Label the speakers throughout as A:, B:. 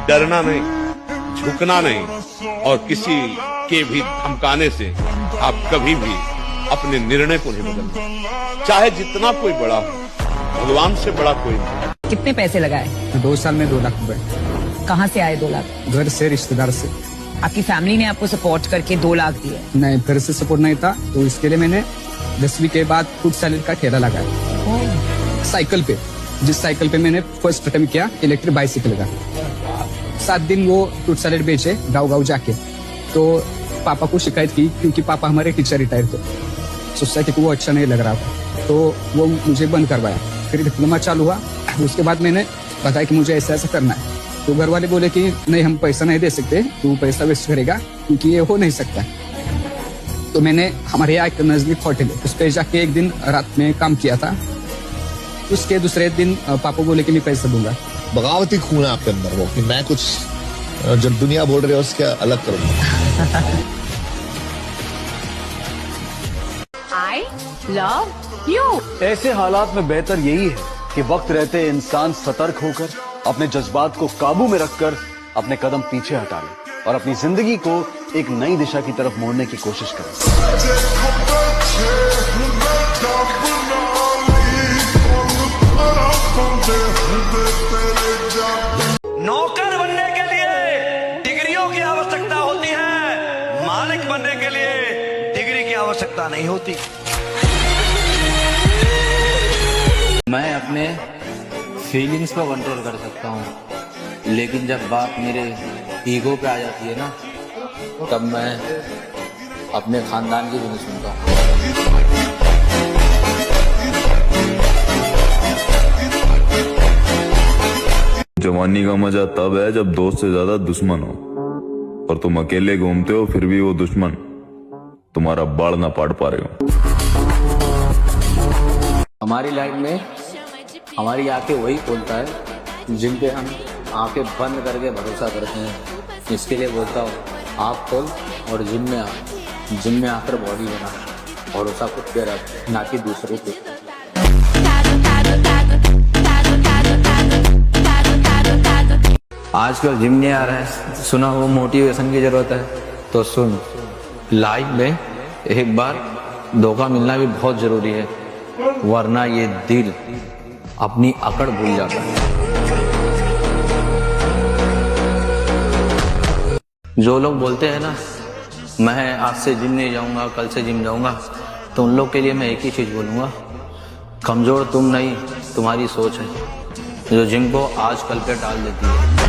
A: डरना नहीं, झुकना नहीं और किसी के भी धमकाने से आप कभी भी अपने निर्णय को नहीं बदलना। चाहे जितना कोई बड़ा हो, भगवान से बड़ा कोई नहीं।
B: कितने पैसे लगाए?
C: 2 साल में 2 लाख रुपए।
B: कहाँ से आए 2 लाख?
C: घर से, रिश्तेदार से।
B: आपकी फैमिली ने आपको सपोर्ट करके 2 लाख दिए?
C: नहीं, घर से सपोर्ट नहीं था, तो इसके लिए मैंने 10वीं के बाद फूड सैलेड का ठेला लगाया साइकिल पे। जिस साइकिल पे मैंने फर्स्ट अटेम्प्ट किया इलेक्ट्रिक बाइसिकल का। 7 दिन वो फ्रूट सैलेड बेचे गाँव जाके। तो पापा को शिकायत की, क्योंकि पापा हमारे टीचर रिटायर थे। सोसाइटी को वो अच्छा नहीं लग रहा था, तो वो मुझे बंद करवाया। फिर डिप्लोमा चालू हुआ, उसके बाद मैंने बताया कि मुझे ऐसा ऐसा करना है। तो घर वाले बोले कि नहीं, हम पैसा नहीं दे सकते, तू पैसा वेस्ट करेगा, क्योंकि ये हो नहीं सकता। तो मैंने हमारे यहाँ एक नजदीक होटल है, उस पर जाके एक दिन रात में काम किया था। उसके दूसरे दिन पापा बोले कि मैं पैसा दूंगा।
D: बगावती खून है आपके अंदर, वो कि मैं कुछ जब दुनिया बोल रही है उसके अलग करूंगा।
E: I love you।
F: ऐसे हालात में बेहतर यही है कि वक्त रहते इंसान सतर्क होकर अपने जज्बात को काबू में रखकर अपने कदम पीछे हटा ले और अपनी जिंदगी को एक नई दिशा की तरफ मोड़ने की कोशिश करे।
G: नौकर बनने के लिए डिग्रियों की आवश्यकता होती है, मालिक बनने के लिए डिग्री की आवश्यकता नहीं होती।
H: मैं अपने फीलिंग्स पर कंट्रोल कर सकता हूँ, लेकिन जब बात मेरे ईगो पे आ जाती है ना, तब मैं अपने खानदान की भी नहीं सुनता हूँ।
I: जवानी का मजा तब है जब दोस्त से ज्यादा दुश्मन हो, और तुम अकेले घूमते हो फिर भी वो दुश्मन तुम्हारा बाड़ ना पाड़ पा रहे हो।
H: हमारी लाइफ में हमारी आंखें वही खोलता है जिन पे हम आंखें बंद करके भरोसा करते हैं। इसके लिए बोलता हूँ, आँख खोल और जिम में आ, जिम में आकर बॉडी बना। भरोसा खुद पे रख, ना कि दूसरों पे। आजकल जिम नहीं आ रहा है, सुना वो मोटिवेशन की जरूरत है, तो सुन, लाइफ में एक बार धोखा मिलना भी बहुत जरूरी है, वरना ये दिल अपनी अकड़ भूल जाता है। जो लोग बोलते हैं ना, मैं आज से जिम नहीं जाऊंगा, कल से जिम जाऊंगा, तो उन लोग के लिए मैं एक ही चीज बोलूंगा, कमजोर तुम नहीं, तुम्हारी सोच है जो जिम को आज कल पे डाल देती है।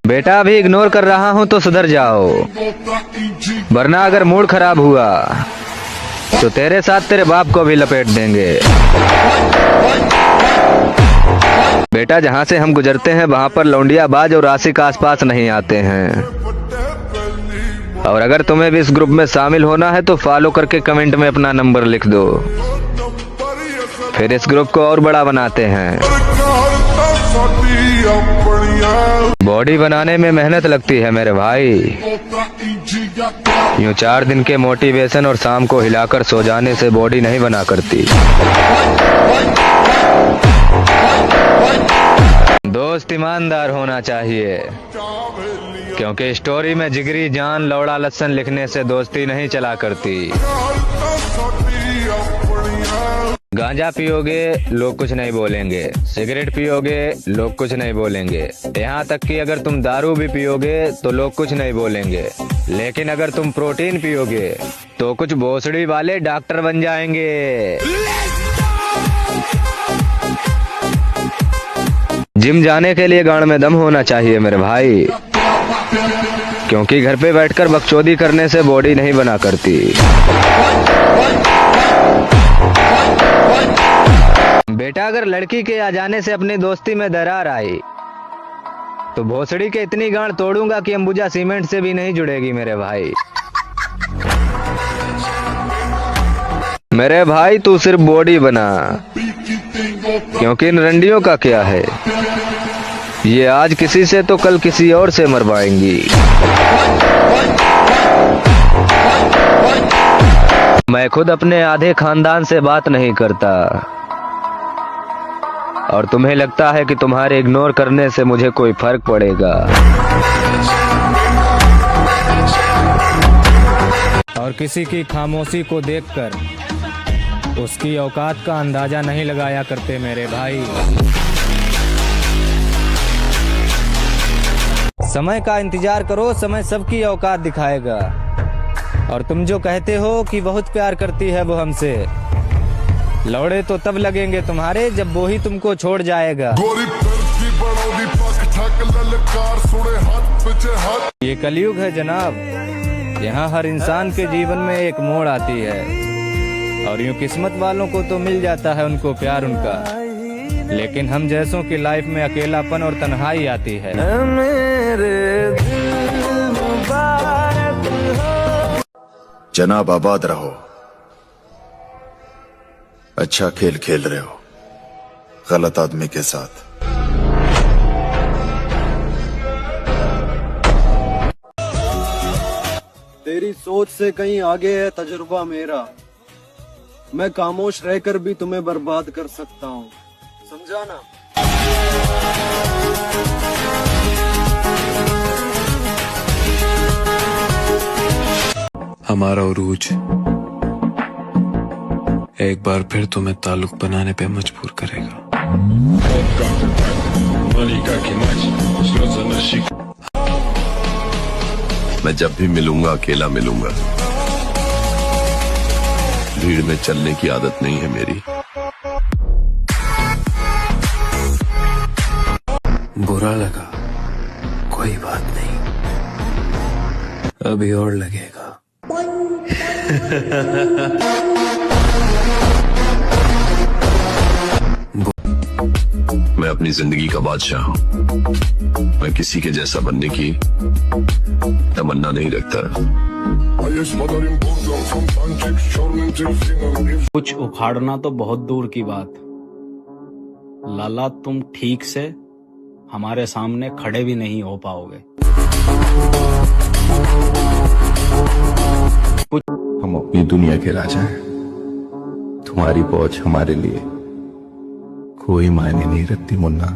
J: बेटा अभी इग्नोर कर रहा हूँ तो सुधर जाओ, वरना अगर मूड खराब हुआ तो तेरे साथ तेरे बाप को भी लपेट देंगे। बेटा जहाँ से हम गुजरते हैं वहाँ पर लौंडियाबाज और आशिक आसपास नहीं आते हैं। और अगर तुम्हें भी इस ग्रुप में शामिल होना है तो फॉलो करके कमेंट में अपना नंबर लिख दो, फिर इस ग्रुप को और बड़ा बनाते हैं। बॉडी बनाने में मेहनत लगती है मेरे भाई, यूं 4 दिन के मोटिवेशन और शाम को हिलाकर सो जाने से बॉडी नहीं बना करती। दोस्त ईमानदार होना चाहिए, क्योंकि स्टोरी में जिगरी जान लौड़ा लस्सन लिखने से दोस्ती नहीं चला करती। गांजा पियोगे लोग कुछ नहीं बोलेंगे, सिगरेट पियोगे लोग कुछ नहीं बोलेंगे, यहाँ तक कि अगर तुम दारू भी पियोगे तो लोग कुछ नहीं बोलेंगे, लेकिन अगर तुम प्रोटीन पियोगे तो कुछ भोसड़ी वाले डॉक्टर बन जाएंगे। जिम जाने के लिए गांड में दम होना चाहिए मेरे भाई, क्योंकि घर पे बैठकर बकचोदी करने से बॉडी नहीं बना करती। बेटा अगर लड़की के आ जाने से अपनी दोस्ती में दरार आई तो भोसड़ी के इतनी गांड तोड़ूंगा कि अंबुजा सीमेंट से भी नहीं जुड़ेगी मेरे भाई। मेरे भाई तू सिर्फ बॉडी बना, क्योंकि इन रंडियों का क्या है, ये आज किसी से तो कल किसी और से मरवाएंगी। मैं खुद अपने आधे खानदान से बात नहीं करता और तुम्हें लगता है कि तुम्हारे इग्नोर करने से मुझे कोई फर्क पड़ेगा। और किसी की खामोशी को देखकर उसकी औकात का अंदाजा नहीं लगाया करते मेरे भाई। समय का इंतजार करो, समय सबकी औकात दिखाएगा। और तुम जो कहते हो कि बहुत प्यार करती है वो हमसे, लौड़े तो तब लगेंगे तुम्हारे जब वो ही तुमको छोड़ जाएगा। ये कलयुग है जनाब, यहाँ हर इंसान के जीवन में एक मोड़ आती है और यूं किस्मत वालों को तो मिल जाता है उनको प्यार उनका, लेकिन हम जैसों की लाइफ में अकेलापन और तन्हाई आती है।
K: जनाब आबाद रहो, अच्छा खेल खेल रहे हो गलत आदमी के साथ।
F: तेरी सोच से कहीं आगे है तजुर्बा मेरा, मैं खामोश रहकर भी तुम्हें बर्बाद कर सकता हूँ, समझा ना।
L: हमारा उरूज एक बार फिर तुम्हें ताल्लुक बनाने पे मजबूर करेगा।
K: मैं जब भी मिलूंगा अकेला मिलूंगा, भीड़ में चलने की आदत नहीं है मेरी।
L: बुरा लगा कोई बात नहीं, अभी और लगेगा।
K: मैं अपनी जिंदगी का बादशाह हूँ, मैं किसी के जैसा बनने की तमन्ना नहीं रखता।
H: कुछ उखाड़ना तो बहुत दूर की बात, लाला तुम ठीक से हमारे सामने खड़े भी नहीं हो पाओगे।
K: हम अपनी दुनिया के राजा हैं, तुम्हारी पहुंच हमारे लिए कोई मायने नहीं रखती मुन्ना।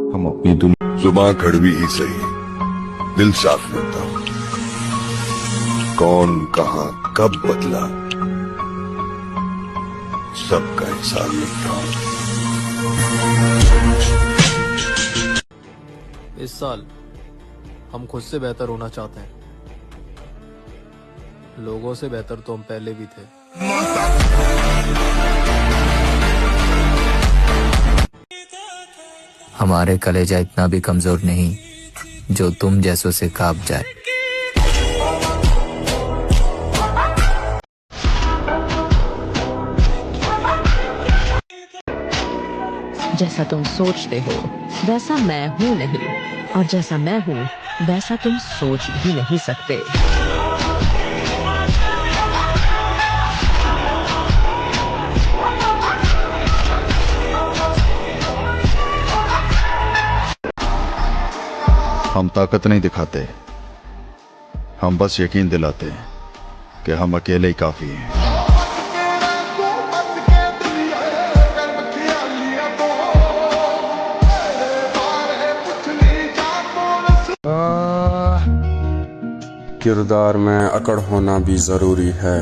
K: हम अपनी दुनिया, जुबान कड़वी ही सही, दिल साफ होता। कौन कहां कब बदला, सबका हिसाब लिखता।
L: इस साल हम खुद से बेहतर होना चाहते हैं, लोगों से बेहतर तो हम पहले भी थे।
H: हमारे कलेजा इतना भी कमजोर नहीं जो तुम जैसों से कांप जाए।
E: जैसा तुम सोचते हो वैसा मैं हूँ नहीं, और जैसा मैं हूँ वैसा तुम सोच भी नहीं सकते।
K: हम ताकत नहीं दिखाते, हम बस यकीन दिलाते हैं कि हम अकेले ही काफी हैं।
L: किरदार में अकड़ होना भी जरूरी है,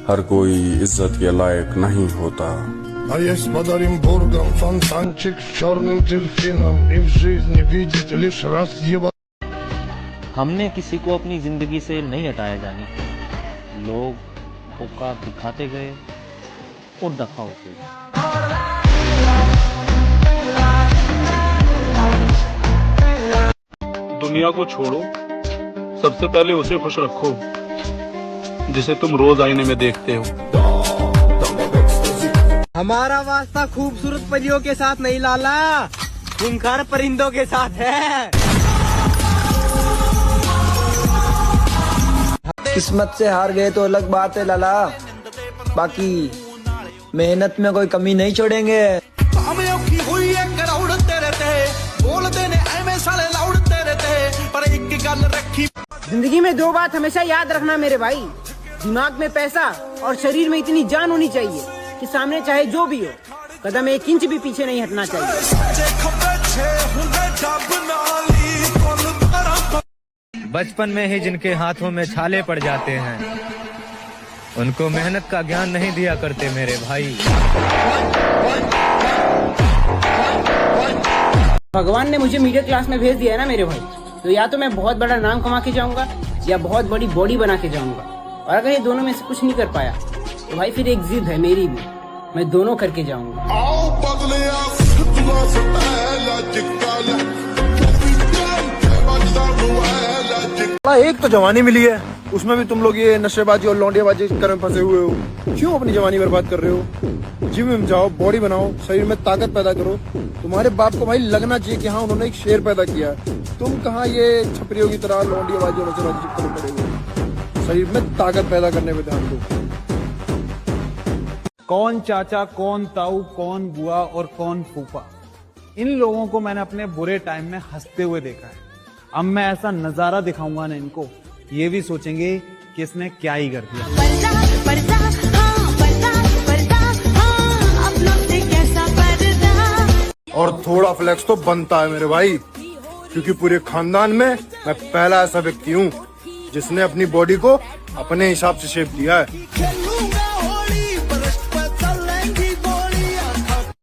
L: हर कोई इज्जत के लायक नहीं होता।
H: हमने किसी को अपनी जिंदगी से नहीं हटाया जानी, लोग औकात दिखाते गए और दफा होते गए।
M: दुनिया को छोड़ो, सबसे पहले उसे खुश रखो जिसे तुम रोज आईने में देखते हो।
N: हमारा वास्ता खूबसूरत परियों के साथ नहीं लाला, खूंखार परिंदों के साथ है।
O: किस्मत से हार गए तो अलग बात है लाला, बाकी मेहनत में कोई कमी नहीं छोड़ेंगे।
G: हुई है तेरे ते बोल देने ऐਵੇਂ साले लाउड
N: जिंदगी में दो बात हमेशा याद रखना मेरे भाई, दिमाग में पैसा और शरीर में इतनी जान होनी चाहिए कि सामने चाहे जो भी हो, कदम 1 इंच भी पीछे नहीं हटना चाहिए।
J: बचपन में ही जिनके हाथों में छाले पड़ जाते हैं, उनको मेहनत का ज्ञान नहीं दिया करते मेरे भाई।
N: भगवान ने मुझे मिडिल क्लास में भेज दिया है ना मेरे भाई, तो या तो मैं बहुत बड़ा नाम कमा के जाऊंगा या बहुत बड़ी बॉडी बना के जाऊंगा। और अगर ये दोनों में से कुछ नहीं कर पाया तो भाई फिर एक जिद है मेरी भी, मैं दोनों करके जाऊंगा।
P: एक तो जवानी मिली है, उसमें भी तुम लोग ये नशेबाजी और लौंडियाबाजी में फंसे हुए हो। क्यों अपनी जवानी बर्बाद कर रहे हो? जिम में जाओ, बॉडी बनाओ, शरीर में ताकत पैदा करो। तुम्हारे बाप को भाई लगना चाहिए कि हाँ उन्होंने एक शेर पैदा किया है। तुम कहाँ ये छपरियों की तरह लौंडियाबाजी और नशेबाजी करने पड़े हो। शरीर में ताकत पैदा करने पे ध्यान दो।
Q: कौन चाचा, कौन ताऊ, कौन बुआ और कौन फूफा, इन लोगों को मैंने अपने बुरे टाइम में हंसते हुए देखा है। अब मैं ऐसा नजारा दिखाऊंगा ना इनको, ये भी सोचेंगे कि इसने क्या ही कर दिया।
P: और थोड़ा फ्लेक्स तो बनता है मेरे भाई, क्योंकि पूरे खानदान में मैं पहला ऐसा व्यक्ति हूँ जिसने अपनी बॉडी को अपने हिसाब से शेप दिया है।